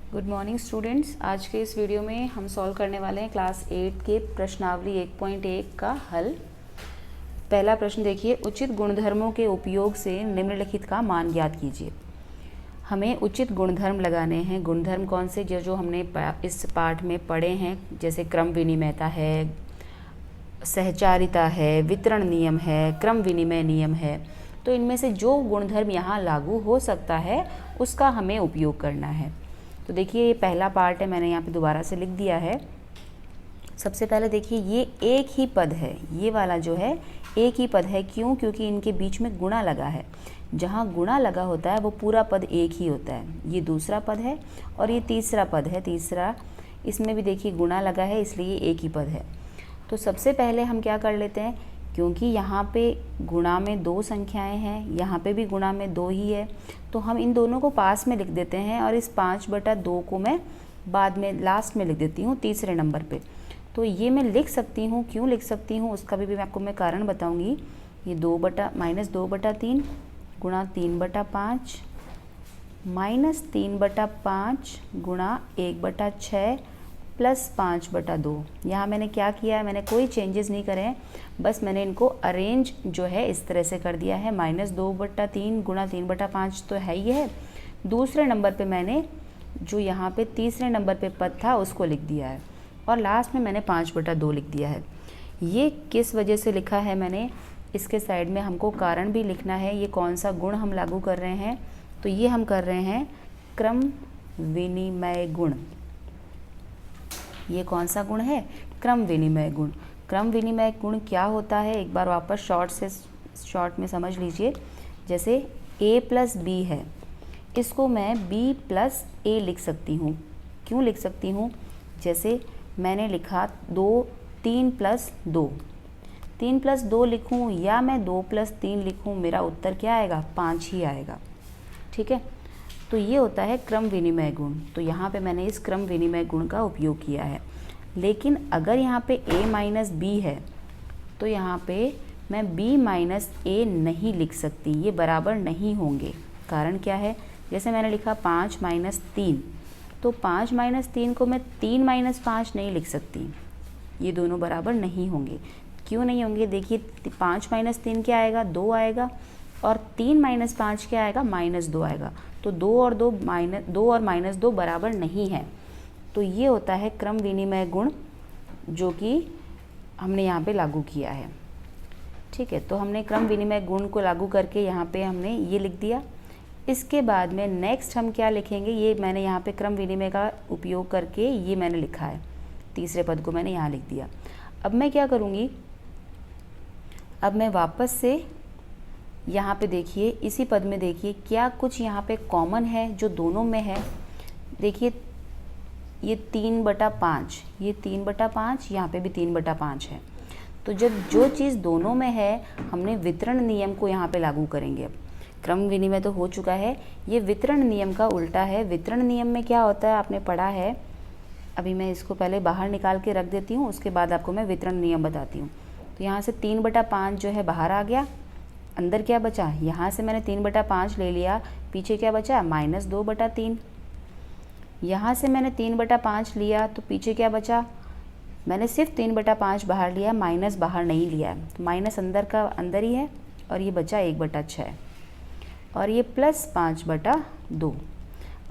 Good morning students. आज के इस वीडियो में हम सॉल्व करने वाले हैं क्लास 8 के प्रश्नावली 1.1 का हल। पहला प्रश्न देखिए, उचित गुणधर्मों के उपयोग से निम्नलिखित का मान ज्ञात कीजिए। हमें उचित गुणधर्म लगाने हैं। गुणधर्म कौन से जो हमने इस पाठ में पढ़े हैं, जैसे क्रम विनिमयता है, सहचारिता है, वितरण नियम है, क्रम विनिमय नियम है। तो इनमें से जो गुणधर्म यहाँ लागू हो सकता है उसका हमें उपयोग करना है। तो देखिए ये पहला पार्ट है, मैंने यहाँ पे दोबारा से लिख दिया है। सबसे पहले देखिए ये एक ही पद है, ये वाला जो है एक ही पद है। क्यों? क्योंकि इनके बीच में गुणा लगा है। जहाँ गुणा लगा होता है वो पूरा पद एक ही होता है। ये दूसरा पद है और ये तीसरा पद है, तीसरा इसमें भी देखिए गुणा लगा है, इसलिए एक ही पद है। तो सबसे पहले हम क्या कर लेते हैं, क्योंकि यहाँ पे गुणा में दो संख्याएं हैं, यहाँ पे भी गुणा में दो ही है, तो हम इन दोनों को पास में लिख देते हैं और इस 5/2 को मैं बाद में लास्ट में लिख देती हूँ तीसरे नंबर पे। तो ये मैं लिख सकती हूँ, क्यों लिख सकती हूँ उसका भी आपको मैं कारण बताऊँगी। ये -2/3 गुणा 3/5 -3/5 गुणा 1/6 प्लस 5/2। यहाँ मैंने क्या किया है, मैंने कोई चेंजेस नहीं करे हैं, बस मैंने इनको अरेंज जो है इस तरह से कर दिया है। -2/3 गुणा 3/5 तो है ही है। दूसरे नंबर पे मैंने जो यहाँ पे तीसरे नंबर पे पद था उसको लिख दिया है और लास्ट में मैंने 5/2 लिख दिया है। ये किस वजह से लिखा है मैंने, इसके साइड में हमको कारण भी लिखना है। ये कौन सा गुण हम लागू कर रहे हैं, तो ये हम कर रहे हैं क्रम विनिमय गुण। ये कौन सा गुण है? क्रम विनिमय गुण। क्रम विनिमय गुण क्या होता है, एक बार वापस शॉर्ट में समझ लीजिए। जैसे a + b है, इसको मैं b + a लिख सकती हूँ। क्यों लिख सकती हूँ? जैसे मैंने लिखा 3 + 2, 3 + 2 लिखूँ या मैं 2 + 3 लिखूँ, मेरा उत्तर क्या आएगा? 5 ही आएगा। ठीक है, तो ये होता है क्रम विनिमय गुण। तो यहाँ पे मैंने इस क्रम विनिमय गुण का उपयोग किया है। लेकिन अगर यहाँ पे a - b है तो यहाँ पे मैं b - a नहीं लिख सकती, ये बराबर नहीं होंगे। कारण क्या है? जैसे मैंने लिखा 5 - 3, तो 5 - 3 को मैं 3 - 5 नहीं लिख सकती, ये दोनों बराबर नहीं होंगे। क्यों नहीं होंगे? देखिए 5 - 3 क्या आएगा? 2 आएगा, और 3 - 5 क्या आएगा? -2 आएगा। तो 2 और -2 बराबर नहीं है। तो ये होता है क्रम विनिमय गुण जो कि हमने यहाँ पे लागू किया है। ठीक है, तो हमने क्रम विनिमय गुण को लागू करके यहाँ पे हमने ये लिख दिया। इसके बाद में नेक्स्ट हम क्या लिखेंगे, ये मैंने यहाँ पे क्रम विनिमय का उपयोग करके ये मैंने लिखा है, तीसरे पद को मैंने यहाँ लिख दिया। अब मैं क्या करूँगी, अब मैं वापस से यहाँ पे देखिए इसी पद में देखिए क्या कुछ यहाँ पे कॉमन है जो दोनों में है। देखिए ये 3/5, ये 3/5, यहाँ पे भी 3/5 है। तो जब जो चीज़ दोनों में है, हमने वितरण नियम को यहाँ पे लागू करेंगे। अब क्रम विनिमय तो हो चुका है, ये वितरण नियम का उल्टा है। वितरण नियम में क्या होता है आपने पढ़ा है, अभी मैं इसको पहले बाहर निकाल के रख देती हूँ, उसके बाद आपको मैं वितरण नियम बताती हूँ। तो यहाँ से 3/5 जो है बाहर आ गया, अंदर क्या बचा? यहाँ से मैंने 3/5 ले लिया, पीछे क्या बचा? -2/3। यहाँ से मैंने 3/5 लिया तो पीछे क्या बचा? मैंने सिर्फ 3/5 बाहर लिया, माइनस बाहर नहीं लिया, तो माइनस अंदर का अंदर ही है, और ये बचा 1/6 और ये प्लस 5/2।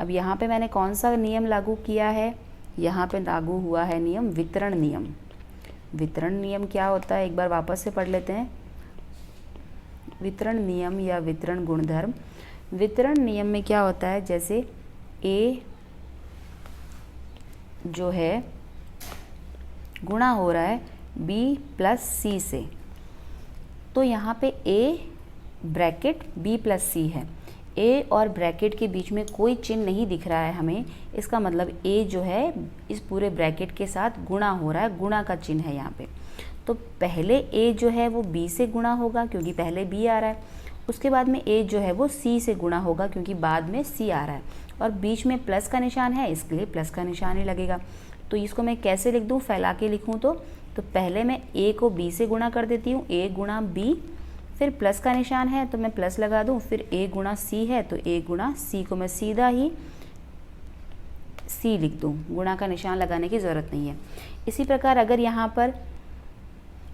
अब यहाँ पे मैंने कौन सा नियम लागू किया है? यहाँ पे लागू हुआ है नियम वितरण नियम। वितरण नियम क्या होता है, एक बार वापस से पढ़ लेते हैं। वितरण नियम या वितरण गुणधर्म। वितरण नियम में क्या होता है, जैसे a जो है गुणा हो रहा है b + c से, तो यहाँ पे a ब्रैकेट b + c है। a और ब्रैकेट के बीच में कोई चिन्ह नहीं दिख रहा है हमें, इसका मतलब a जो है इस पूरे ब्रैकेट के साथ गुणा हो रहा है, गुणा का चिन्ह है यहाँ पे। तो पहले a जो है वो b से गुणा होगा क्योंकि पहले b आ रहा है, उसके बाद में a जो है वो c से गुणा होगा क्योंकि बाद में c आ रहा है, और बीच में प्लस का निशान है इसके लिए प्लस का निशान ही लगेगा। तो इसको मैं कैसे लिख दूँ, फैला के लिखूँ तो पहले मैं a को b से गुणा कर देती हूँ, a गुणा b, फिर प्लस का निशान है तो मैं प्लस लगा दूँ, फिर a गुणा c है तो a गुणा c को मैं सीधा ही C लिख दूँ, गुणा का निशान लगाने की ज़रूरत नहीं है। इसी प्रकार अगर यहाँ पर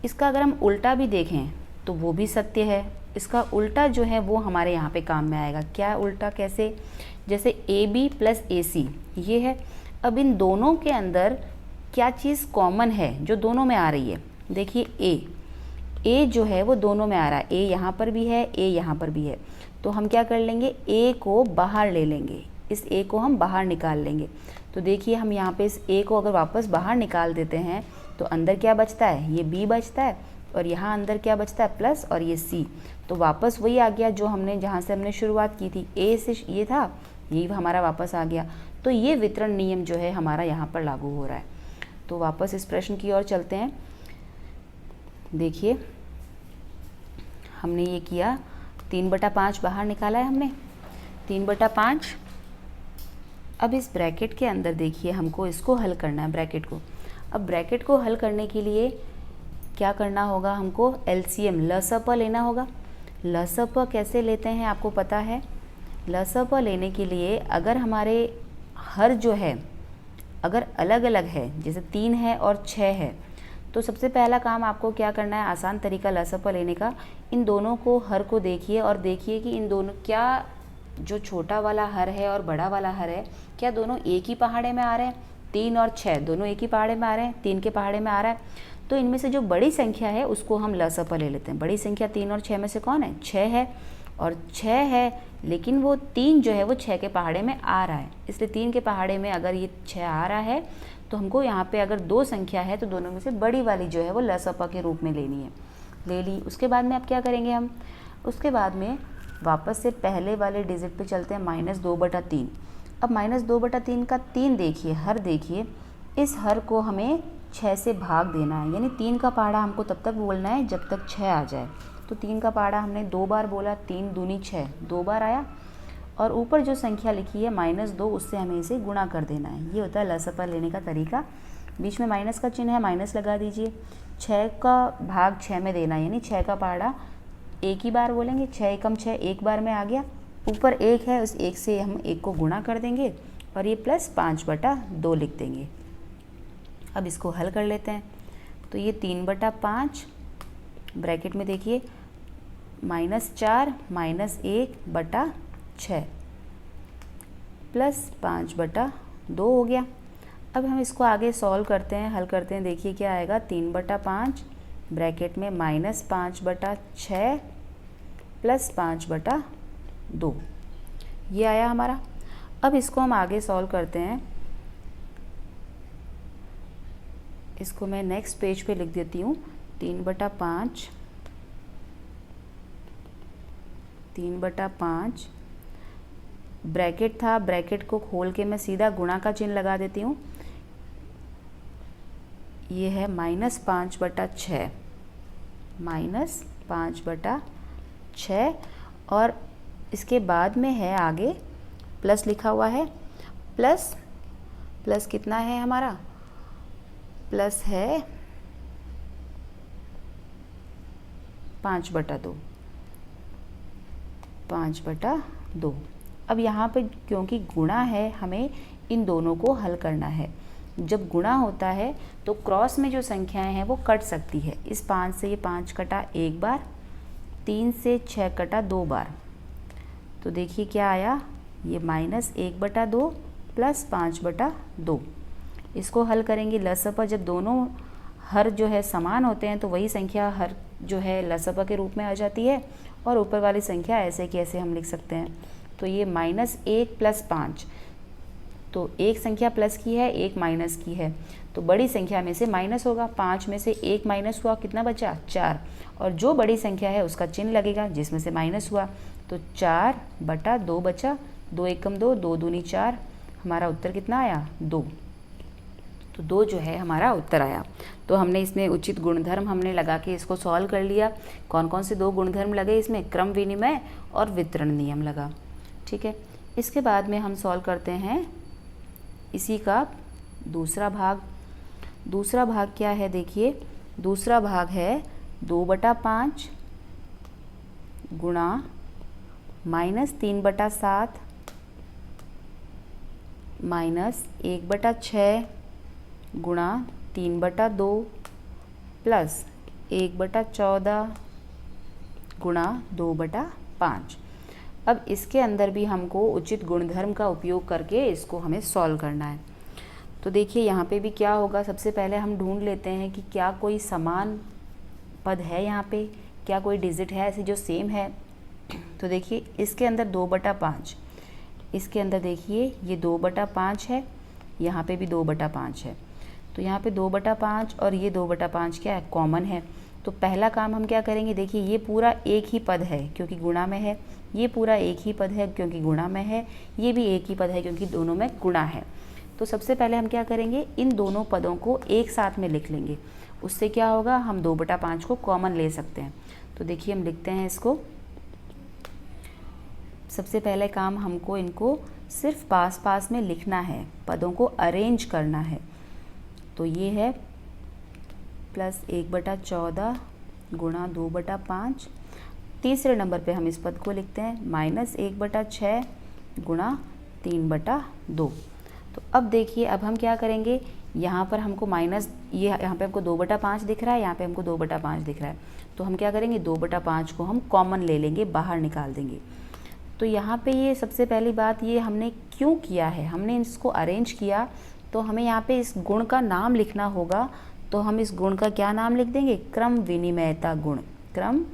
इसका अगर हम उल्टा भी देखें तो वो भी सत्य है। इसका उल्टा जो है वो हमारे यहाँ पे काम में आएगा। क्या उल्टा कैसे? जैसे AB प्लस AC ये है। अब इन दोनों के अंदर क्या चीज़ कॉमन है जो दोनों में आ रही है? देखिए A जो है वो दोनों में आ रहा है। A यहाँ पर भी है, A यहाँ पर भी है। तो हम क्या कर लेंगे, A को बाहर ले लेंगे, इस A को हम बाहर निकाल लेंगे। तो देखिए हम यहाँ पे इस A को अगर वापस बाहर निकाल देते हैं तो अंदर क्या बचता है? ये B बचता है, और यहाँ अंदर क्या बचता है? प्लस, और ये C। तो वापस वही आ गया जो हमने जहाँ से हमने शुरुआत की थी, A से ये था, यही हमारा वापस आ गया। तो ये वितरण नियम जो है हमारा यहाँ पर लागू हो रहा है। तो वापस इस प्रश्न की ओर चलते हैं। देखिए हमने ये किया, 3/5 बाहर निकाला है हमने, 3/5। अब इस ब्रैकेट के अंदर देखिए हमको इसको हल करना है, ब्रैकेट को। अब ब्रैकेट को हल करने के लिए क्या करना होगा? हमको LCM लसप लेना होगा। लसप कैसे लेते हैं आपको पता है? लसप लेने के लिए अगर हमारे हर जो है अगर अलग अलग है, जैसे 3 है और 6 है, तो सबसे पहला काम आपको क्या करना है? आसान तरीका लसप लेने का, इन दोनों को हर को देखिए और देखिए कि इन दोनों क्या जो छोटा वाला हर है और बड़ा वाला हर है क्या दोनों एक ही पहाड़े में आ रहे हैं? 3 और 6 दोनों एक ही पहाड़े में आ रहे हैं, 3 के पहाड़े में आ रहा है। तो इनमें से जो बड़ी संख्या है उसको हम लसप ले लेते हैं। बड़ी संख्या 3 और 6 में से कौन है? 6 है, और 6 है, लेकिन वो 3 जो है वो 6 के पहाड़े में आ रहा है, इसलिए 3 के पहाड़े में अगर ये 6 आ रहा है तो हमको यहाँ पे अगर 2 संख्या है तो दोनों में से बड़ी वाली जो है वो लसप के रूप में लेनी है। ले ली। उसके बाद में अब क्या करेंगे हम? उसके बाद में वापस से पहले वाले डिजिट पे चलते हैं, -2/3। अब -2/3 का 3 देखिए, हर देखिए, इस हर को हमें 6 से भाग देना है, यानी 3 का पहाड़ा हमको तब तक बोलना है जब तक 6 आ जाए। तो 3 का पहाड़ा हमने 2 बार बोला, 3 दूनी 6, 2 बार आया, और ऊपर जो संख्या लिखी है -2 उससे हमें इसे गुणा कर देना है। ये होता है लसपा लेने का तरीका। बीच में माइनस का चिन्ह है, माइनस लगा दीजिए। 6 का भाग 6 में देना है, यानी 6 का पहाड़ा एक ही बार बोलेंगे, 6 एकम 6 एक बार में आ गया। ऊपर 1 है, उस 1 से हम 1 को गुणा कर देंगे और ये +5/2 लिख देंगे। अब इसको हल कर लेते हैं। तो ये 3/5 ब्रैकेट में देखिए -4 -1/6 +5/2 हो गया। अब हम इसको आगे सॉल्व करते हैं, हल करते हैं। देखिए क्या आएगा, 3/5 ब्रैकेट में -5/6 +5/2 ये आया हमारा। अब इसको हम आगे सॉल्व करते हैं। इसको मैं नेक्स्ट पेज पे लिख देती हूँ। 3/5 ब्रैकेट था, ब्रैकेट को खोल के मैं सीधा गुणा का चिन्ह लगा देती हूँ। ये है -5/6 -5/6 और इसके बाद में है आगे प्लस लिखा हुआ है। प्लस कितना है हमारा? प्लस है 5/2 5/2। अब यहाँ पे क्योंकि गुणा है, हमें इन दोनों को हल करना है। जब गुणा होता है तो क्रॉस में जो संख्याएं हैं वो कट सकती है। इस 5 से ये 5 कटा एक बार, 3 से 6 कटा 2 बार। तो देखिए क्या आया, ये -1/2 +5/2। इसको हल करेंगे लसपा। जब दोनों हर जो है समान होते हैं तो वही संख्या हर जो है लसपा के रूप में आ जाती है, और ऊपर वाली संख्या ऐसे की ऐसे हम लिख सकते हैं। तो ये -1 + 5, तो एक संख्या प्लस की है, एक माइनस की है, तो बड़ी संख्या में से माइनस होगा। 5 में से 1 माइनस हुआ, कितना बचा? 4, और जो बड़ी संख्या है उसका चिन्ह लगेगा जिसमें से माइनस हुआ, तो 4/2 बचा। 2 एकम 2, 2 दूनी 4, हमारा उत्तर कितना आया? 2। तो 2 जो है हमारा उत्तर आया। तो हमने इसमें उचित गुणधर्म हमने लगा के इसको सॉल्व कर लिया। कौन कौन से 2 गुणधर्म लगे इसमें? क्रम विनिमय और वितरण नियम लगा। ठीक है, इसके बाद में हम सॉल्व करते हैं इसी का दूसरा भाग। दूसरा भाग क्या है? देखिए दूसरा भाग है 2/5 गुणा -3/7 माइनस 1/6 गुणा 3/2 प्लस 1/14 गुणा 2/5। अब इसके अंदर भी हमको उचित गुणधर्म का उपयोग करके इसको हमें सॉल्व करना है। तो देखिए यहाँ पे भी क्या होगा, सबसे पहले हम ढूंढ लेते हैं कि क्या कोई समान पद है, यहाँ पे क्या कोई डिजिट है ऐसे जो सेम है। तो देखिए इसके अंदर 2/5, इसके अंदर देखिए ये 2/5 है, यहाँ पे भी 2/5 है। तो यहाँ पे 2/5 और ये 2/5 क्या है, कॉमन है। तो पहला काम हम क्या करेंगे, देखिए ये पूरा एक ही पद है क्योंकि गुणा में है, ये पूरा एक ही पद है क्योंकि गुणा में है, ये भी एक ही पद है क्योंकि दोनों में गुणा है। तो सबसे पहले हम क्या करेंगे, इन दोनों पदों को एक साथ में लिख लेंगे। उससे क्या होगा, हम 2/5 को कॉमन ले सकते हैं। तो देखिए हम लिखते हैं इसको। सबसे पहले काम हमको इनको सिर्फ पास पास में लिखना है, पदों को अरेंज करना है। तो ये है प्लस 1/14 गुणा 2/5। तीसरे नंबर पे हम इस पद को लिखते हैं माइनस 1/6 गुणा 3/2। तो अब देखिए अब हम क्या करेंगे, यहाँ पर हमको माइनस, ये यहाँ पे हमको 2/5 दिख रहा है, यहाँ पे हमको 2/5 दिख रहा है। तो हम क्या करेंगे, 2/5 को हम कॉमन ले लेंगे, बाहर निकाल देंगे। तो यहाँ पे ये सबसे पहली बात, ये हमने क्यों किया है, हमने इसको अरेंज किया तो हमें यहाँ पे इस गुण का नाम लिखना होगा। तो हम इस गुण का क्या नाम लिख देंगे, क्रम विनिमयता गुण। क्रम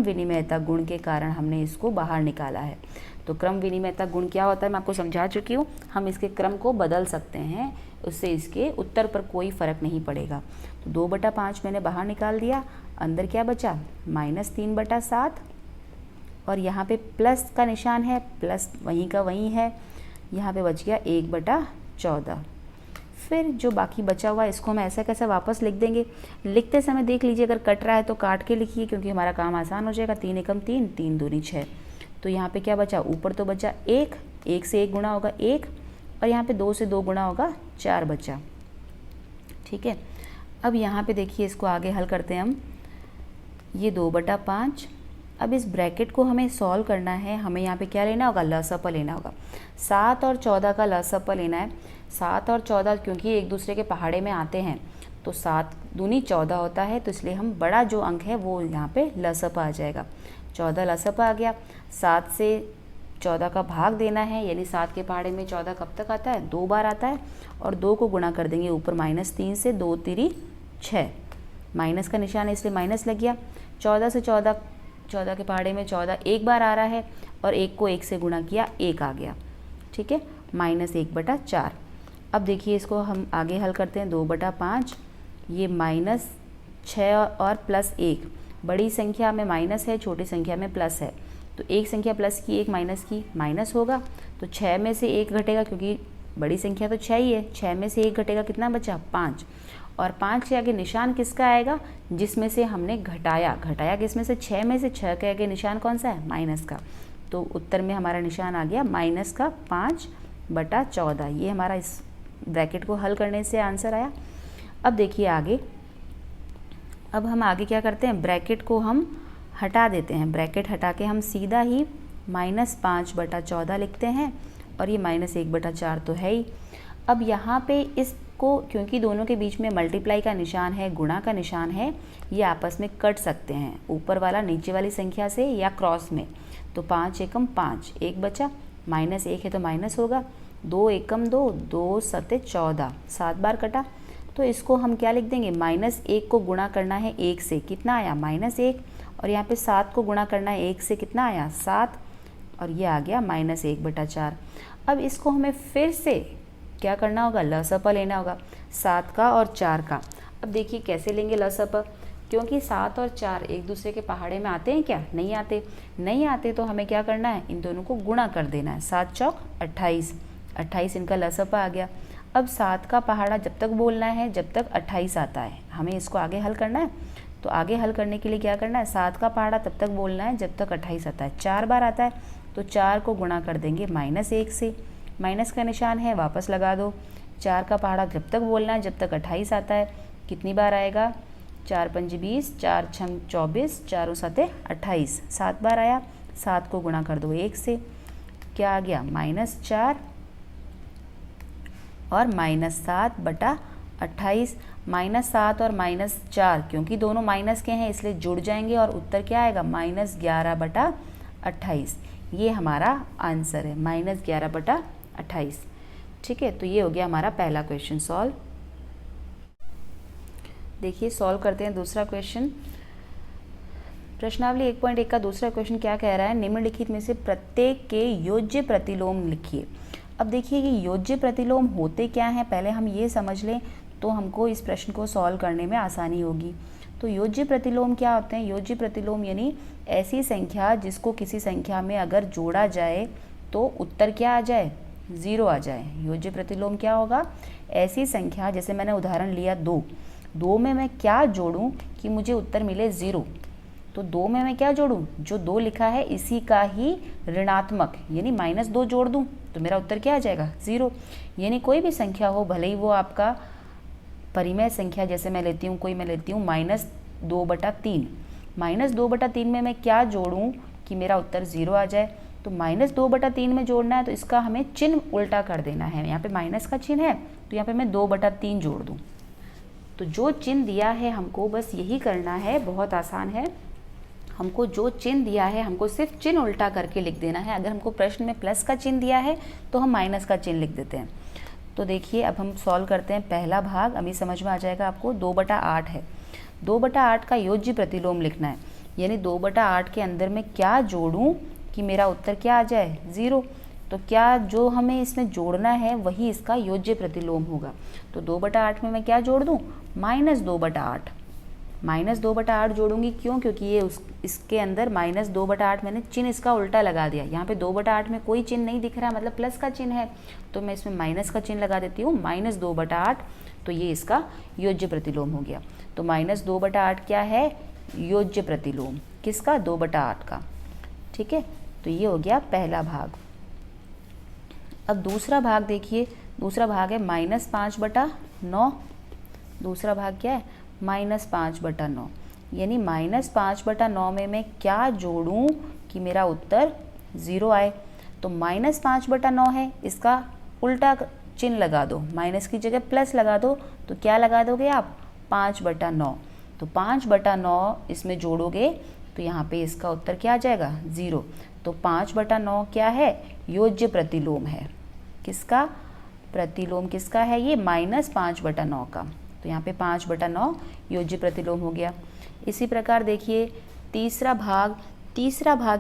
विनिमयता गुण के कारण हमने इसको बाहर निकाला है। तो क्रम विनिमयता गुण क्या होता है मैं आपको समझा चुकी हूँ। हम इसके क्रम को बदल सकते हैं, उससे इसके उत्तर पर कोई फ़र्क नहीं पड़ेगा। तो 2/5 मैंने बाहर निकाल दिया, अंदर क्या बचा, माइनस 3/7 और यहाँ पे प्लस का निशान है, प्लस वहीं का वहीं है, यहाँ पे बच गया 1/14। फिर जो बाकी बचा हुआ इसको हम ऐसा कैसे वापस लिख देंगे। लिखते समय देख लीजिए, अगर कट रहा है तो काट के लिखिए क्योंकि हमारा काम आसान हो जाएगा। 3 एकम 3, 3 दूनी 6। तो यहाँ पे क्या बचा, ऊपर तो बचा 1, 1 से 1 गुणा होगा 1 और यहाँ पे 2 से 2 गुणा होगा 4 बचा। ठीक है, अब यहाँ पे देखिए इसको आगे हल करते हैं हम। ये 2/5, अब इस ब्रैकेट को हमें सॉल्व करना है। हमें यहाँ पे क्या लेना होगा, लसअ लेना होगा। 7 और 14 का लसअ लेना है। 7 और 14 क्योंकि एक दूसरे के पहाड़े में आते हैं तो 7 दूनी 14 होता है, तो इसलिए हम बड़ा जो अंक है वो यहाँ पे लसअ आ जाएगा। 14 लसअ आ गया। 7 से 14 का भाग देना है, यानी 7 के पहाड़े में 14 कब तक आता है, 2 बार आता है। और 2 को गुणा कर देंगे ऊपर -3 से, 2 तिरी 6, माइनस का निशान है इसलिए माइनस लग गया। 14 से 14 के पहाड़े में 14 एक बार आ रहा है और 1 को 1 से गुणा किया, 1 आ गया। ठीक है, -1/4। अब देखिए इसको हम आगे हल करते हैं। 2/5, ये -6 और +1, बड़ी संख्या में माइनस है, छोटी संख्या में प्लस है। तो एक संख्या प्लस की, एक माइनस की, माइनस होगा तो 6 में से 1 घटेगा क्योंकि बड़ी संख्या तो 6 ही है। 6 में से 1 घटेगा, कितना बचा, 5। और 5 के आगे निशान किसका आएगा, जिसमें से हमने घटाया किसमें से, 6 में से। 6 के आगे निशान कौन सा है, माइनस का। तो उत्तर में हमारा निशान आ गया माइनस का 5/14। ये हमारा इस ब्रैकेट को हल करने से आंसर आया। अब देखिए आगे, अब हम आगे क्या करते हैं, ब्रैकेट को हम हटा देते हैं। ब्रैकेट हटा के हम सीधा ही -5/14 लिखते हैं और ये -1/4 तो है ही। अब यहाँ पे इसको, क्योंकि दोनों के बीच में मल्टीप्लाई का निशान है, गुणा का निशान है, ये आपस में कट सकते हैं, ऊपर वाला नीचे वाली संख्या से या क्रॉस में। तो 5 एकम 5, 1 बचा, -1 है तो माइनस होगा। 2 एकम 2, 2 सते 14, 7 बार कटा। तो इसको हम क्या लिख देंगे, -1 को गुणा करना है 1 से, कितना आया, -1। और यहाँ पे 7 को गुणा करना है 1 से, कितना आया, 7। और ये आ गया -1/4। अब इसको हमें फिर से क्या करना होगा, लसअ लेना होगा 7 का और 4 का। अब देखिए कैसे लेंगे लसअ, क्योंकि 7 और 4 एक दूसरे के पहाड़े में आते हैं क्या, नहीं आते। नहीं आते तो हमें क्या करना है, इन दोनों को गुणा कर देना है। 7 चौक 28, 28 इनका लसअ आ गया। अब 7 का पहाड़ा जब तक बोलना है जब तक 28 आता है, हमें इसको आगे हल करना है। तो आगे हल करने के लिए क्या करना है, 7 का पहाड़ा तब तक बोलना है जब तक 28 आता है। 4 बार आता है तो 4 को गुणा कर देंगे -1 से, माइनस का निशान है, वापस लगा दो। 4 का पहाड़ा जब तक बोलना है जब तक 28 आता है। कितनी बार आएगा, 4 पंजे 20, 4 छम 24, 4 सते 28, 7 बार आया। 7 को गुणा कर दो 1 से, क्या आ गया -4 और -7/28। -7 और -4 क्योंकि दोनों माइनस के हैं इसलिए जुड़ जाएंगे और उत्तर क्या आएगा -11/28। ये हमारा आंसर है -11/28। ठीक है, तो ये हो गया हमारा पहला क्वेश्चन सॉल्व। देखिए सॉल्व करते हैं दूसरा क्वेश्चन। प्रश्नावली 1.1 का दूसरा क्वेश्चन क्या कह रहा है, निम्नलिखित में से प्रत्येक के योज्य प्रतिलोम लिखिए। अब देखिए कि योज्य प्रतिलोम होते क्या हैं, पहले हम ये समझ लें तो हमको इस प्रश्न को सॉल्व करने में आसानी होगी। तो योज्य प्रतिलोम क्या होते हैं? योज्य प्रतिलोम यानी ऐसी संख्या जिसको किसी संख्या में अगर जोड़ा जाए तो उत्तर क्या आ जाए, 0 आ जाए। योज्य प्रतिलोम क्या होगा? ऐसी संख्या, जैसे मैंने उदाहरण लिया 2 में मैं क्या जोड़ूं कि मुझे उत्तर मिले 0। तो 2 में मैं क्या जोड़ूं? जो 2 लिखा है इसी का ही ऋणात्मक यानी -2 जोड़ दूं तो मेरा उत्तर क्या आ जाएगा, 0। यानी कोई भी संख्या हो, भले ही वो आपका परिमेय संख्या, जैसे मैं लेती हूँ -2/3। -2/3 में मैं क्या जोड़ूं कि मेरा उत्तर 0 आ जाए? तो -2/3 में जोड़ना है तो इसका हमें चिन्ह उल्टा कर देना है। यहाँ पे माइनस का चिन्ह है तो यहाँ पे मैं 2/3 जोड़ दूँ। तो जो चिन्ह दिया है हमको बस यही करना है, बहुत आसान है। हमको जो चिन्ह दिया है हमको सिर्फ चिन्ह उल्टा करके लिख देना है। अगर हमको प्रश्न में प्लस का चिन्ह दिया है तो हम माइनस का चिन्ह लिख देते हैं। तो देखिए अब हम सॉल्व करते हैं पहला भाग, अभी समझ में आ जाएगा आपको। 2/8 है, 2/8 का योज्य प्रतिलोम लिखना है। यानी 2/8 के अंदर मैं क्या जोड़ूं कि मेरा उत्तर क्या आ जाए, 0। तो क्या जो हमें इसमें जोड़ना है वही इसका योज्य प्रतिलोम होगा। तो 2/8 में मैं क्या जोड़ दूं, -2/8। -2/8 जोड़ूंगी, क्यों? क्योंकि ये इसके अंदर -2/8 मैंने चिन्ह इसका उल्टा लगा दिया। यहाँ पे 2/8 में कोई चिन्ह नहीं दिख रहा, मतलब प्लस का चिन्ह है, तो मैं इसमें माइनस का चिन्ह लगा देती हूँ, -2/8। तो ये इसका योज्य प्रतिलोम हो गया। तो -2/8 क्या है, योज्य प्रतिलोम किसका, 2/8 का। ठीक है, तो ये हो गया पहला भाग। अब दूसरा भाग देखिए, दूसरा भाग है -5/9। दूसरा भाग क्या है, -5/9। यानी -5/9 में मैं क्या जोड़ूं कि मेरा उत्तर 0 आए। तो -5/9 है, इसका उल्टा चिन्ह लगा दो, माइनस की जगह प्लस लगा दो। तो क्या लगा दोगे आप, 5/9। तो 5/9 इसमें जोड़ोगे तो यहाँ पे इसका उत्तर क्या आ जाएगा, 0। तो 5/9 क्या है, योज्य प्रतिलोम है। किसका प्रतिलोम, किसका है ये, -5/9 का। तो यहाँ पे 5/9 योज्य प्रतिलोम हो गया। इसी प्रकार देखिए तीसरा भाग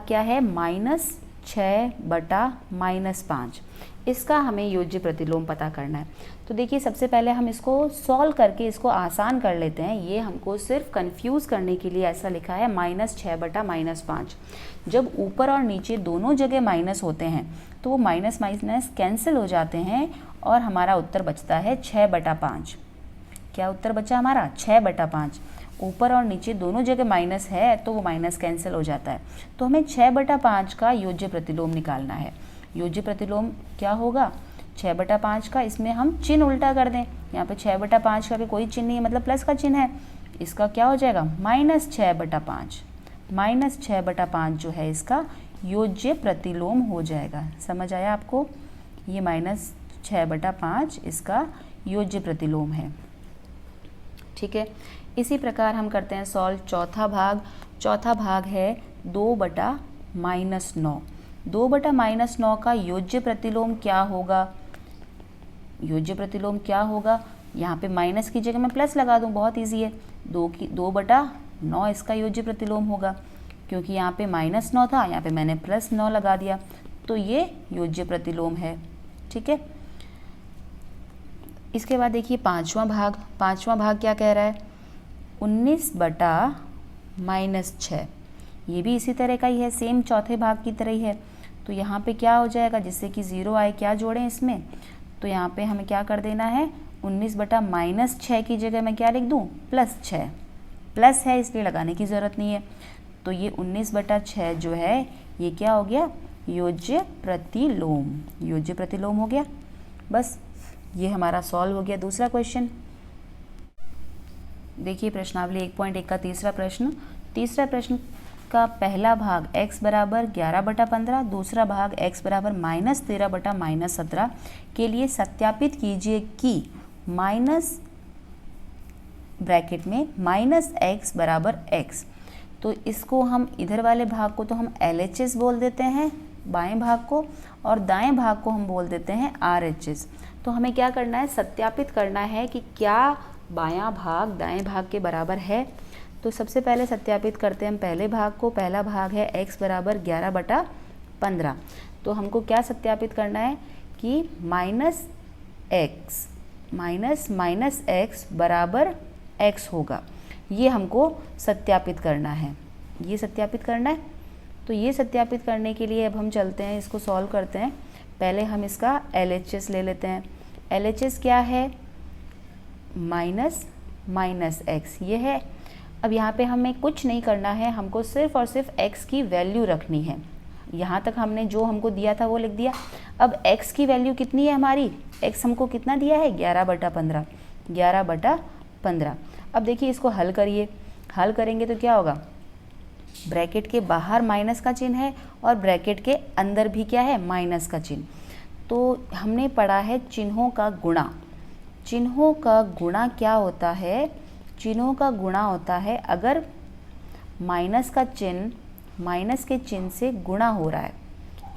क्या है, -6/-5। इसका हमें योज्य प्रतिलोम पता करना है। तो देखिए सबसे पहले हम इसको सॉल्व करके इसको आसान कर लेते हैं। ये हमको सिर्फ कंफ्यूज करने के लिए ऐसा लिखा है -6/-5। जब ऊपर और नीचे दोनों जगह माइनस होते हैं तो वो माइनस कैंसिल हो जाते हैं और हमारा उत्तर बचता है 6/5। क्या उत्तर बचा हमारा, 6/5। ऊपर और नीचे दोनों जगह माइनस है तो वो माइनस कैंसिल हो जाता है। तो हमें 6/5 का योज्य प्रतिलोम निकालना है। योज्य प्रतिलोम क्या होगा, 6/5 का, इसमें हम चिन्ह उल्टा कर दें। यहाँ पे 6/5 का भी कोई चिन्ह नहीं है, मतलब प्लस का चिन्ह है। इसका क्या हो जाएगा, -6/5। -6/5 जो है इसका योज्य प्रतिलोम हो जाएगा। समझ आया आपको, ये -6/5 इसका योज्य प्रतिलोम है। ठीक है, इसी प्रकार हम करते हैं सॉल्व चौथा भाग। चौथा भाग है 2/-9। 2/-9 का योज्य प्रतिलोम क्या होगा, योज्य प्रतिलोम क्या होगा, यहाँ पे माइनस की जगह मैं प्लस लगा दूँ, बहुत इजी है। 2/9 इसका योज्य प्रतिलोम होगा, क्योंकि यहाँ पे -9 था, यहाँ पे मैंने +9 लगा दिया, तो ये योज्य प्रतिलोम है। ठीक है, इसके बाद देखिए पांचवा भाग क्या कह रहा है, 19/-6। ये भी इसी तरह का ही है, सेम चौथे भाग की तरह ही है। तो यहाँ पे क्या हो जाएगा, जिससे कि 0 आए, क्या जोड़ें इसमें, तो यहाँ पे हमें क्या कर देना है, 19/-6 की जगह मैं क्या लिख दूँ, +6। प्लस है इसलिए लगाने की ज़रूरत नहीं है। तो ये 19/6 जो है ये क्या हो गया, योज्य प्रतिलोम हो गया। बस ये हमारा सॉल्व हो गया दूसरा क्वेश्चन। देखिए प्रश्नावली 1.1 का तीसरा प्रश्न का पहला भाग x बराबर 11/15, दूसरा भाग x बराबर -13/-17 के लिए सत्यापित कीजिए कि माइनस ब्रैकेट में -x बराबर x। तो इसको हम इधर वाले भाग को तो हम LHS बोल देते हैं बाएं भाग को, और दाएं भाग को हम बोल देते हैं RHS। तो हमें क्या करना है, सत्यापित करना है कि क्या बायां भाग दाएं भाग के बराबर है। तो सबसे पहले सत्यापित करते हैं हम पहले भाग को। पहला भाग है x बराबर 11/15। तो हमको क्या सत्यापित करना है कि -x बराबर x होगा, ये हमको सत्यापित करना है, ये सत्यापित करना है। तो ये सत्यापित करने के लिए अब हम चलते हैं, इसको सॉल्व करते हैं। पहले हम इसका LHS ले लेते हैं। LHS क्या है, -x ये है। अब यहाँ पे हमें कुछ नहीं करना है, हमको सिर्फ और सिर्फ x की वैल्यू रखनी है। यहाँ तक हमने जो हमको दिया था वो लिख दिया। अब x की वैल्यू कितनी है हमारी, x हमको कितना दिया है 11/15, 11/15। अब देखिए इसको हल करिए, हल करेंगे तो क्या होगा, ब्रैकेट के बाहर माइनस का चिन्ह है और ब्रैकेट के अंदर भी क्या है, माइनस का चिन्ह। तो हमने पढ़ा है चिन्हों का गुणा। चिन्हों का गुणा क्या होता है, चिन्हों का गुणा होता है अगर माइनस का चिन्ह माइनस के चिन्ह से गुणा हो रहा है।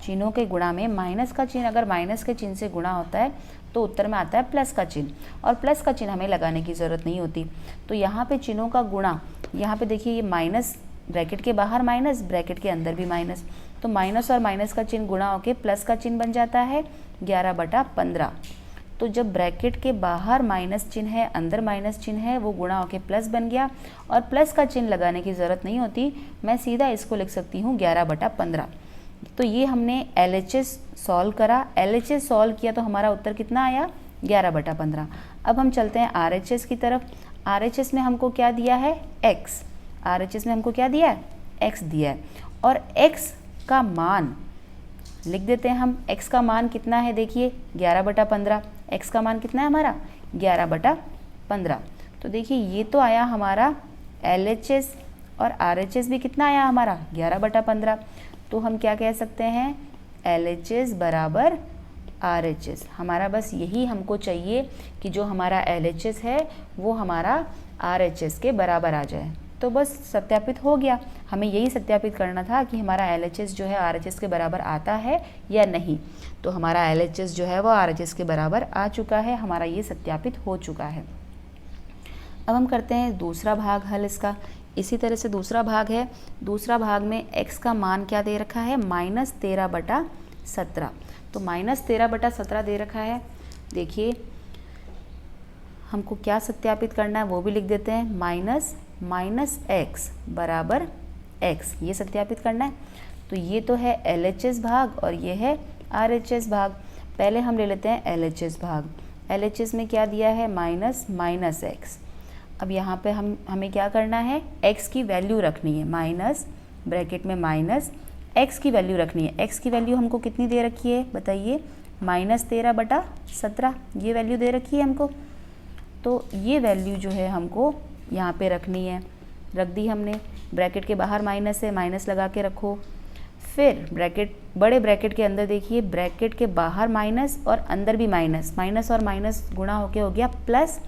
चिन्हों के गुणा में माइनस का चिन्ह अगर माइनस के चिन्ह से गुणा होता है तो उत्तर में आता है प्लस का चिन्ह, और प्लस का चिन्ह हमें लगाने की ज़रूरत नहीं होती। तो यहाँ पे चिन्हों का गुणा, यहाँ पे देखिए ये माइनस, ब्रैकेट के बाहर माइनस, ब्रैकेट के अंदर भी माइनस, तो माइनस और माइनस का चिन्ह गुणा होकर प्लस का चिन्ह बन जाता है 11/15। तो जब ब्रैकेट के बाहर माइनस चिन्ह है, अंदर माइनस चिन्ह है, वो गुणा होकर प्लस बन गया, और प्लस का चिन्ह लगाने की ज़रूरत नहीं होती, मैं सीधा इसको लिख सकती हूँ 11/15। तो ये हमने LHS सॉल्व करा, LHS सॉल्व किया तो हमारा उत्तर कितना आया, 11/15। अब हम चलते हैं RHS की तरफ। RHS में हमको क्या दिया है, x। RHS में हमको क्या दिया है, x दिया है, और x का मान लिख देते हैं हम। x का मान कितना है, देखिए 11/15, x का मान कितना है हमारा 11/15। तो देखिए ये तो आया हमारा LHS, और RHS भी कितना आया हमारा 11/15। तो हम क्या कह सकते हैं, LHS बराबर RHS। हमारा बस यही हमको चाहिए कि जो हमारा LHS है वो हमारा RHS के बराबर आ जाए। तो बस सत्यापित हो गया। हमें यही सत्यापित करना था कि हमारा LHS जो है RHS के बराबर आता है या नहीं। तो हमारा LHS जो है वो RHS के बराबर आ चुका है, हमारा ये सत्यापित हो चुका है। अब हम करते हैं दूसरा भाग हल इसका। इसी तरह से दूसरा भाग है, दूसरा भाग में x का मान क्या दे रखा है, -13/17। तो -13/17 दे रखा है। देखिए हमको क्या सत्यापित करना है वो भी लिख देते हैं, -x बराबर x, ये सत्यापित करना है। तो ये तो है LHS भाग और ये है RHS भाग। पहले हम ले लेते हैं LHS भाग। LHS में क्या दिया है, -x। अब यहाँ पे हमें क्या करना है, x की वैल्यू रखनी है, माइनस ब्रैकेट में माइनस x की वैल्यू रखनी है। x की वैल्यू हमको कितनी दे रखी है बताइए, -13/17, ये वैल्यू दे रखी है हमको। तो ये वैल्यू जो है हमको यहाँ पे रखनी है, रख दी हमने। ब्रैकेट के बाहर माइनस है, माइनस लगा के रखो। फिर ब्रैकेट, बड़े ब्रैकेट के अंदर देखिए, ब्रैकेट के बाहर माइनस और अंदर भी माइनस, माइनस और माइनस गुणा होके हो गया प्लस,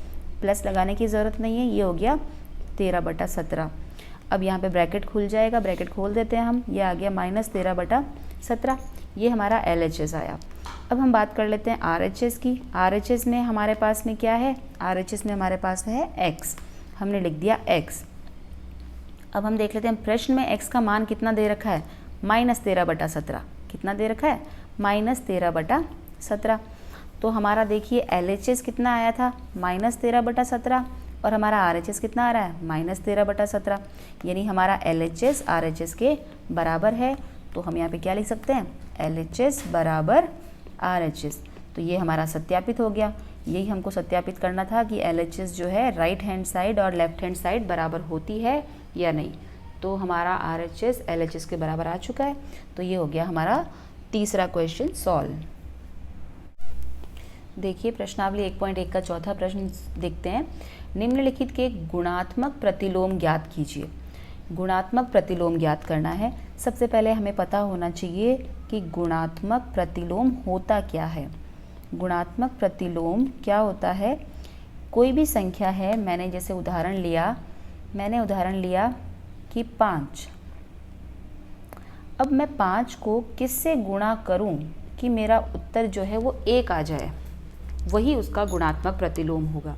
प्लस लगाने की ज़रूरत नहीं है, ये हो गया 13/17। अब यहाँ पे ब्रैकेट खुल जाएगा, ब्रैकेट खोल देते हैं हम, ये आ गया -13/17। ये हमारा LHS आया। अब हम बात कर लेते हैं RHS की। RHS में हमारे पास में क्या है, RHS में हमारे पास है x, हमने लिख दिया x। अब हम देख लेते हैं प्रश्न में x का मान कितना दे रखा है, -13/17। कितना दे रखा है, -13/17। तो हमारा देखिए LHS कितना आया था, -13/17, और हमारा RHS कितना आ रहा है, -13/17। यानी हमारा LHS RHS के बराबर है। तो हम यहाँ पे क्या लिख सकते हैं, LHS बराबर RHS। तो ये हमारा सत्यापित हो गया। यही हमको सत्यापित करना था कि LHS जो है राइट हैंड साइड और लेफ्ट हैंड साइड बराबर होती है या नहीं। तो हमारा RHS LHS के बराबर आ चुका है। तो ये हो गया हमारा तीसरा क्वेश्चन सॉल्व। देखिए प्रश्नावली 1.1 का चौथा प्रश्न देखते हैं। निम्नलिखित के गुणात्मक प्रतिलोम ज्ञात कीजिए। गुणात्मक प्रतिलोम ज्ञात करना है। सबसे पहले हमें पता होना चाहिए कि गुणात्मक प्रतिलोम होता क्या है। गुणात्मक प्रतिलोम क्या होता है, कोई भी संख्या है, मैंने जैसे उदाहरण लिया कि 5। अब मैं 5 को किससे गुणा करूं कि मेरा उत्तर जो है वो 1 आ जाए, वही उसका गुणात्मक प्रतिलोम होगा।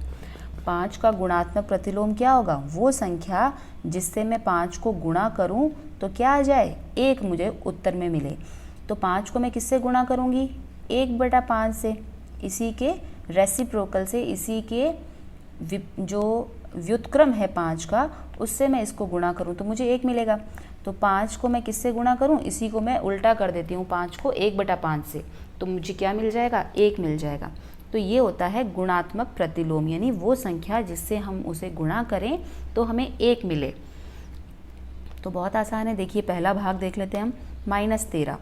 5 का गुणात्मक प्रतिलोम क्या होगा, वो संख्या जिससे मैं 5 को गुणा करूं तो क्या आ जाए, 1 मुझे उत्तर में मिले। तो 5 को मैं किससे गुणा करूंगी, 1/5 से, इसी के रेसिप्रोकल से, इसी के जो व्युत्क्रम है 5 का, उससे मैं इसको गुणा करूं तो मुझे 1 मिलेगा। तो 5 को मैं किससे गुणा करूं, इसी को मैं उल्टा कर देती हूं, 5 को 1/5 से, तो मुझे क्या मिल जाएगा, 1 मिल जाएगा। तो ये होता है गुणात्मक प्रतिलोम, यानी वो संख्या जिससे हम उसे गुणा करें तो हमें 1 मिले। तो बहुत आसान है, देखिए पहला भाग देख लेते हैं हम, -13।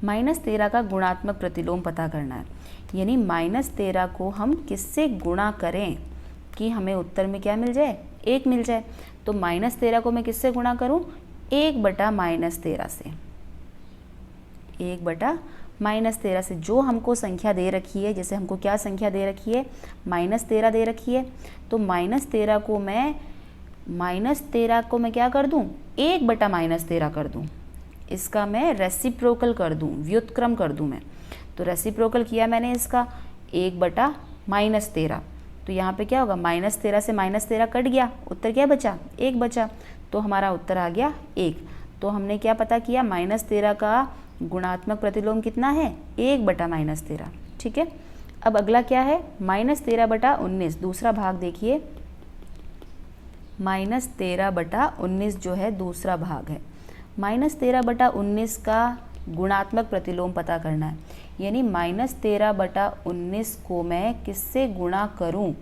-13 का गुणात्मक प्रतिलोम पता करना है, यानी -13 को हम किससे गुणा करें कि हमें उत्तर में क्या मिल जाए, 1 मिल जाए। तो -13 को मैं किससे गुणा करूं, 1/-13 से, 1/-13 से। जो हमको संख्या दे रखी है, जैसे हमको क्या संख्या दे रखी है, -13 दे रखी है, तो -13 को मैं क्या कर दूं, 1/-13 कर दूं, इसका मैं रेसिप्रोकल कर दूं, व्युत्क्रम कर दूं मैं। तो रेसिप्रोकल किया मैंने इसका, 1/-13, तो यहाँ पे क्या होगा, -13 से -13 कट गया, उत्तर क्या बचा, 1 बचा, तो हमारा उत्तर आ गया 1। तो हमने क्या पता किया, -13 का गुणात्मक प्रतिलोम कितना है, 1/-13। ठीक है। अब अगला क्या है, -13/19, दूसरा भाग देखिए, -13/19 जो है दूसरा भाग है। -13/19 का गुणात्मक प्रतिलोम पता करना है, यानी -13/19 को मैं किससे गुणा करूं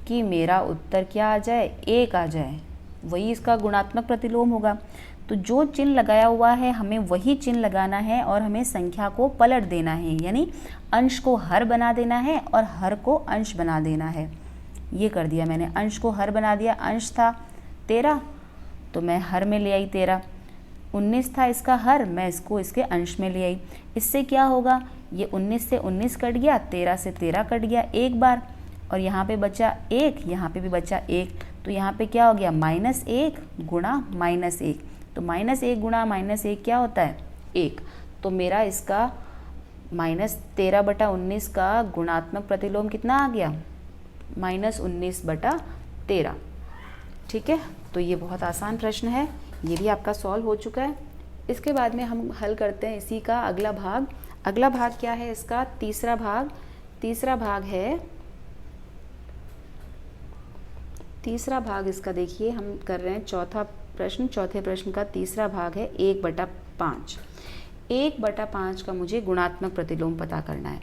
कि मेरा उत्तर क्या आ जाए, 1 आ जाए, वही इसका गुणात्मक प्रतिलोम होगा। तो जो चिन्ह लगाया हुआ है हमें वही चिन्ह लगाना है और हमें संख्या को पलट देना है, यानी अंश को हर बना देना है और हर को अंश बना देना है। ये कर दिया मैंने, अंश को हर बना दिया, अंश था 13 तो मैं हर में ले आई 13, 19 था इसका हर, मैं इसको इसके अंश में ले आई। इससे क्या होगा, ये 19 से 19 कट गया, 13 से 13 कट गया एक बार, और यहाँ पे बचा 1, यहाँ पे भी बचा 1, तो यहाँ पे क्या हो गया, -1 गुणा -1, तो -1 गुणा -1 क्या होता है, 1। तो मेरा इसका -13/19 का गुणात्मक प्रतिलोम कितना आ गया, -19/13। ठीक है, तो ये बहुत आसान प्रश्न है, ये भी आपका सॉल्व हो चुका है। इसके बाद में हम हल करते हैं इसी का अगला भाग। अगला भाग क्या है इसका, तीसरा भाग इसका देखिए, हम कर रहे हैं चौथे प्रश्न का तीसरा भाग है 1/5। 1/5 का मुझे गुणात्मक प्रतिलोम पता करना है,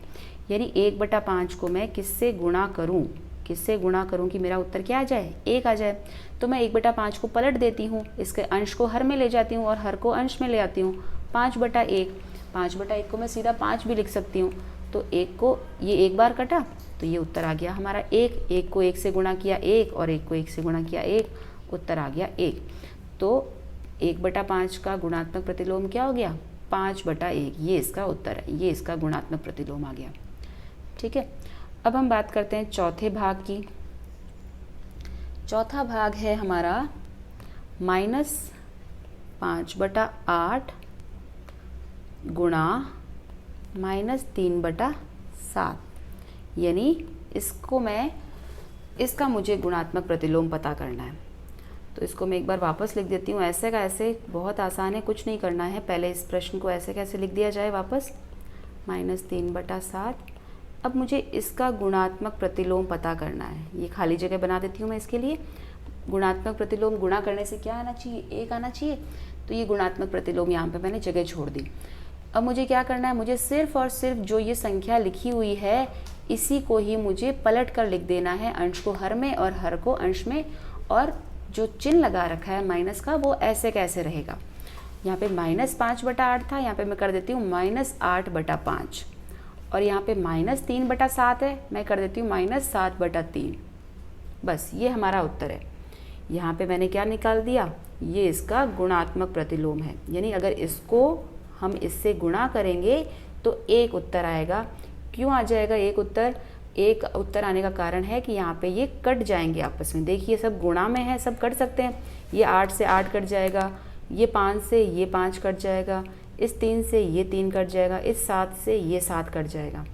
यानी 1/5 को मैं किससे गुणा करूं कि मेरा उत्तर क्या आ जाए, 1 आ जाए। तो मैं 1/5 को पलट देती हूँ, इसके अंश को हर में ले जाती हूँ और हर को अंश में ले आती हूँ, 5/1। 5/1 को मैं सीधा 5 भी लिख सकती हूँ, तो 1 को ये एक बार कटा, तो ये उत्तर आ गया हमारा 1। 1 को 1 से गुणा किया 1 और 1 को 1 से गुणा किया 1, उत्तर आ गया 1। तो 1/5 का गुणात्मक प्रतिलोम क्या हो गया, 5/1, ये इसका उत्तर है, ये इसका गुणात्मक प्रतिलोम आ गया। ठीक है, अब हम बात करते हैं चौथे भाग की। चौथा भाग है हमारा -5/8 गुणा -3/7, यानी इसका मुझे गुणात्मक प्रतिलोम पता करना है। तो इसको मैं एक बार वापस लिख देती हूँ, ऐसे का ऐसे, बहुत आसान है, कुछ नहीं करना है। पहले इस प्रश्न को ऐसे कैसे लिख दिया जाए वापस, -3/7। अब मुझे इसका गुणात्मक प्रतिलोम पता करना है, ये खाली जगह बना देती हूँ मैं इसके लिए। गुणात्मक प्रतिलोम गुणा करने से क्या आना चाहिए, 1 आना चाहिए, तो ये गुणात्मक प्रतिलोम यहाँ पे मैंने जगह छोड़ दी। अब मुझे क्या करना है, मुझे सिर्फ और सिर्फ जो ये संख्या लिखी हुई है इसी को ही मुझे पलट कर लिख देना है, अंश को हर में और हर को अंश में, और जो चिन्ह लगा रखा है माइनस का वो ऐसे कैसे रहेगा। यहाँ पे -5/8 था, यहाँ पे मैं कर देती हूँ -8/5, और यहाँ पे -3/7 है, मैं कर देती हूँ -7/3। बस ये हमारा उत्तर है। यहाँ पे मैंने क्या निकाल दिया, ये इसका गुणात्मक प्रतिलोम है, यानी अगर इसको हम इससे गुणा करेंगे तो एक उत्तर आएगा। क्यों आ जाएगा एक उत्तर? एक उत्तर आने का कारण है कि यहाँ पे ये कट जाएंगे आपस में। देखिए सब गुणा में है, सब कट सकते हैं। ये 8 से 8 कट जाएगा, ये 5 से ये 5 कट जाएगा, इस 3 से ये 3 कट जाएगा, इस 7 से ये 7 कट जाएगा।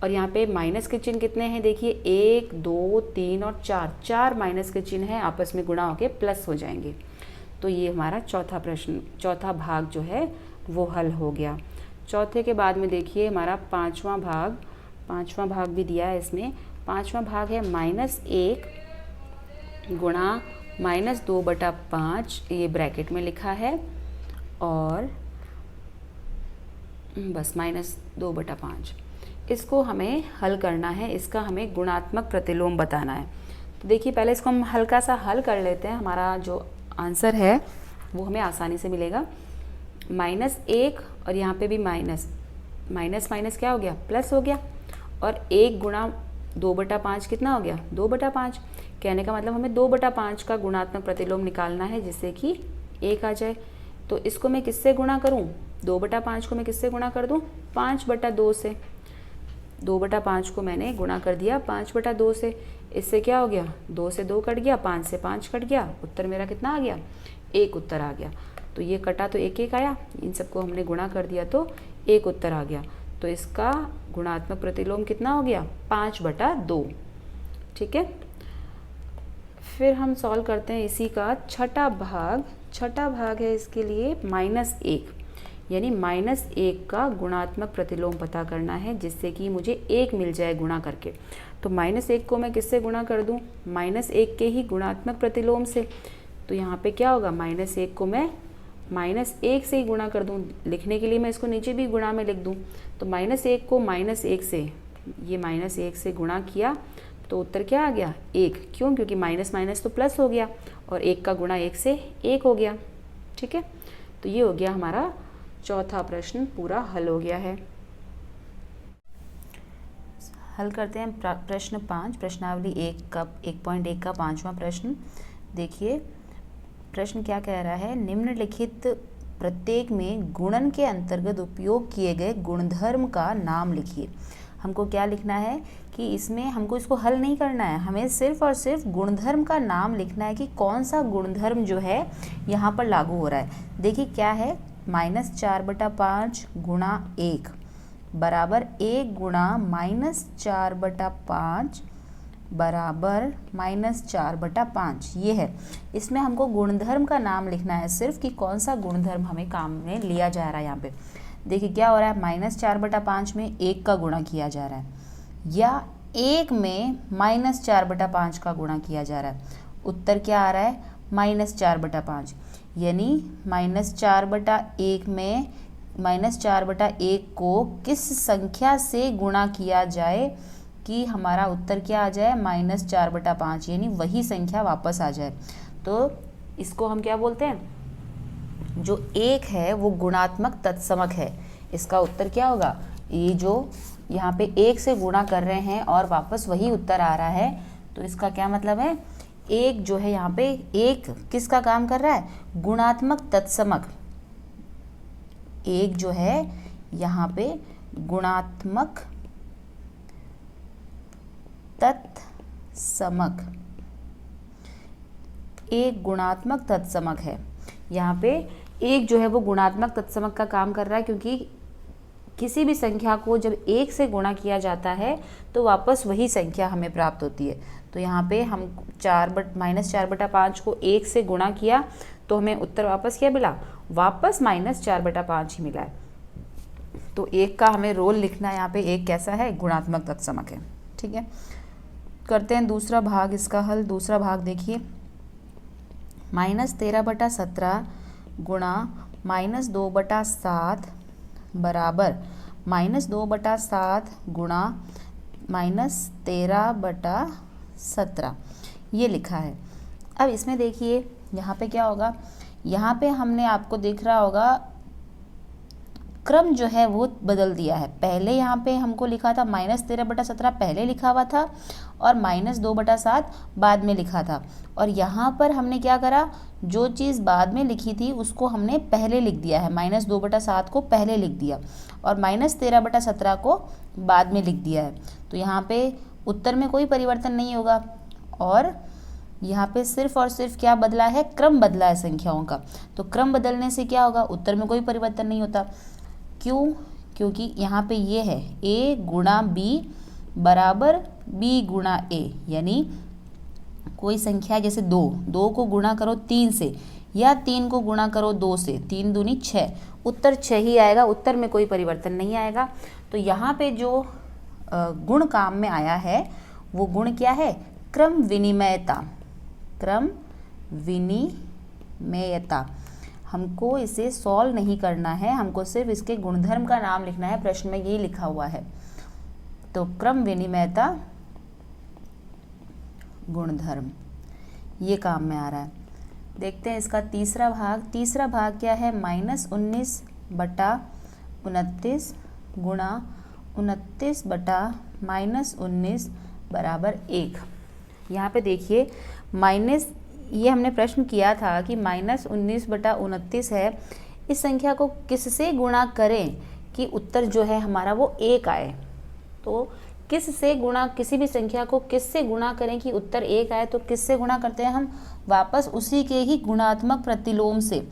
और यहाँ पे माइनस के चिन्ह कितने हैं? देखिए 1 2 3 और 4 माइनस के चिन्ह हैं, आपस में गुणा होके प्लस हो जाएंगे। तो ये हमारा चौथा भाग जो है वो हल हो गया। चौथे के बाद में देखिए हमारा पांचवा भाग भी दिया है इसमें। पांचवा भाग है -1 गुणा -2/5, ये ब्रैकेट में लिखा है, और बस -2/5। इसको हमें हल करना है, इसका हमें गुणात्मक प्रतिलोम बताना है। तो देखिए पहले इसको हम हल्का सा हल कर लेते हैं, हमारा जो आंसर है वो हमें आसानी से मिलेगा। -1 और यहाँ पे भी माइनस क्या हो गया? प्लस हो गया। और 1 गुणा 2/5 कितना हो गया? 2/5। कहने का मतलब हमें 2/5 का गुणात्मक प्रतिलोम निकालना है जिससे कि 1 आ जाए। तो इसको मैं किससे गुणा करूँ? 2/5 को मैं किससे गुणा कर दूँ? 5/2 से। 2/5 को मैंने गुणा कर दिया 5/2 से। इससे क्या हो गया? 2 से 2 कट गया, 5 से 5 कट गया, उत्तर मेरा कितना आ गया? 1 उत्तर आ गया। तो ये कटा तो 1 आया, इन सबको हमने गुणा कर दिया तो 1 उत्तर आ गया। तो इसका गुणात्मक प्रतिलोम कितना हो गया? 5/2। ठीक है, फिर हम सॉल्व करते हैं इसी का छठा भाग है इसके लिए -1, यानी -1 का गुणात्मक प्रतिलोम पता करना है जिससे कि मुझे 1 मिल जाए गुणा करके। तो -1 को मैं किससे गुणा कर दूं? -1 के ही गुणात्मक प्रतिलोम से। तो यहाँ पे क्या होगा? -1 को मैं -1 से ही गुणा कर दूं। लिखने के लिए मैं इसको नीचे भी गुणा में लिख दूं। तो -1 को -1 से, ये -1 से गुणा किया तो उत्तर क्या आ गया? 1। क्यों? क्योंकि माइनस तो प्लस हो गया और 1 का गुणा 1 से 1 हो गया। ठीक है, तो ये हो गया हमारा चौथा प्रश्न, पूरा हल हो गया है। हल करते हैं प्रश्न 5, प्रश्नावली 1.1 का 5वां प्रश्न। देखिए प्रश्न क्या कह रहा है? निम्नलिखित प्रत्येक में गुणन के अंतर्गत उपयोग किए गए गुणधर्म का नाम लिखिए। हमको क्या लिखना है कि इसमें हमको इसको हल नहीं करना है, हमें सिर्फ और सिर्फ गुणधर्म का नाम लिखना है कि कौन सा गुणधर्म जो है यहाँ पर लागू हो रहा है। देखिए क्या है? -4/5 गुणा 1 बराबर 1 गुणा -4/5 बराबर -4/5, ये है। इसमें हमको गुणधर्म का नाम लिखना है सिर्फ कि कौन सा गुणधर्म हमें काम में लिया जा रहा है। यहाँ पे देखिए क्या हो रहा है? -4/5 में 1 का गुणा किया जा रहा है, या 1 में -4/5 का गुणा किया जा रहा है। उत्तर क्या आ रहा है? -4/5, यानी -4/1 में -4/1 को किस संख्या से गुणा किया जाए कि हमारा उत्तर क्या आ जाए? -4/5, यानी वही संख्या वापस आ जाए। तो इसको हम क्या बोलते हैं? जो 1 है वो गुणात्मक तत्समक है। इसका उत्तर क्या होगा? ये जो यहाँ पे 1 से गुणा कर रहे हैं और वापस वही उत्तर आ रहा है, तो इसका क्या मतलब है? 1 जो है यहाँ पे 1 किसका काम कर रहा है? गुणात्मक तत्समक। 1 जो है यहाँ पे गुणात्मक तत्समक, 1 गुणात्मक तत्समक है। यहाँ पे 1 जो है वो गुणात्मक तत्समक का काम कर रहा है, क्योंकि किसी भी संख्या को जब 1 से गुणा किया जाता है तो वापस वही संख्या हमें प्राप्त होती है। तो यहाँ पे हम -4/5 को 1 से गुणा किया तो हमें उत्तर वापस क्या मिला? वापस -4/5 ही मिला है। तो 1 का हमें रोल लिखना है यहाँ पे। 1 कैसा है? गुणात्मक तत्समक है। ठीक है, करते हैं दूसरा भाग इसका हल। दूसरा भाग देखिए, -13/17 गुणा -2/7 बराबर -2/7 गुणा -13/17, ये लिखा है। अब इसमें देखिए यहाँ पे क्या होगा? यहाँ पे हमने आपको दिख रहा होगा क्रम जो है वो बदल दिया है। पहले यहाँ पे हमको लिखा था -13/17 पहले लिखा हुआ था और -2/7 बाद में लिखा था। और यहाँ पर हमने क्या करा, जो चीज़ बाद में लिखी थी उसको हमने पहले लिख दिया है। -2/7 को पहले लिख दिया और -13/17 को बाद में लिख दिया है। तो यहाँ पे उत्तर में कोई परिवर्तन नहीं होगा और यहाँ पे सिर्फ और सिर्फ क्या बदला है, क्रम बदला है संख्याओं का। तो क्रम बदलने से क्या होगा, उत्तर में कोई परिवर्तन नहीं होता। क्यों? क्योंकि यहाँ पे ये है a गुणा b बराबर b गुणा a, यानी कोई संख्या जैसे 2 को गुणा करो 3 से या 3 को गुणा करो 2 से, 3 दूनी 6, उत्तर 6 ही आएगा, उत्तर में कोई परिवर्तन नहीं आएगा। तो यहाँ पे जो गुण काम में आया है वो गुण क्या है, क्रम विनिमयता। क्रम विनिमयता। हमको इसे सॉल्व नहीं करना है, हमको सिर्फ इसके गुणधर्म का नाम लिखना है। प्रश्न में यही लिखा हुआ है। तो क्रम विनिमयता गुणधर्म ये काम में आ रहा है। देखते हैं इसका तीसरा भाग। तीसरा भाग क्या है, -19/29 गुणा 29/-19 बराबर 1। यहाँ पे देखिए ये हमने प्रश्न किया था कि -19/29 है, इस संख्या को किससे गुणा करें कि उत्तर जो है हमारा वो 1 आए। तो किससे गुणा, किसी भी संख्या को किससे गुणा करें कि उत्तर 1 आए, तो किससे गुणा करते हैं हम, वापस उसी के ही गुणात्मक प्रतिलोम से।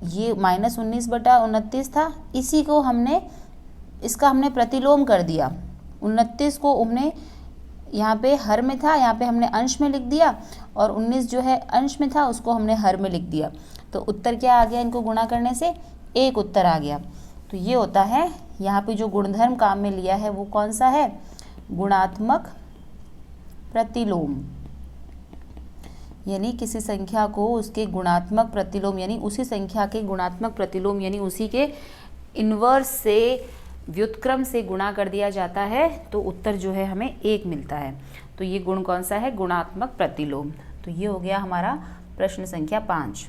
ये -19/29 था, इसी को इसका हमने प्रतिलोम कर दिया। 29 को हमने यहाँ पे हर में था, यहाँ पे हमने अंश में लिख दिया और 19 जो है अंश में था उसको हमने हर में लिख दिया। तो उत्तर क्या आ गया, इनको गुणा करने से 1 उत्तर आ गया। तो ये होता है यहाँ पे जो गुणधर्म काम में लिया है वो कौन सा है, गुणात्मक प्रतिलोम। यानी किसी संख्या को उसके गुणात्मक प्रतिलोम यानी उसी संख्या के गुणात्मक प्रतिलोम यानी उसी के इन्वर्स से व्युत्क्रम से गुणा कर दिया जाता है तो उत्तर जो है हमें 1 मिलता है। तो ये गुण कौन सा है, गुणात्मक प्रतिलोम। तो ये हो गया हमारा प्रश्न संख्या 5।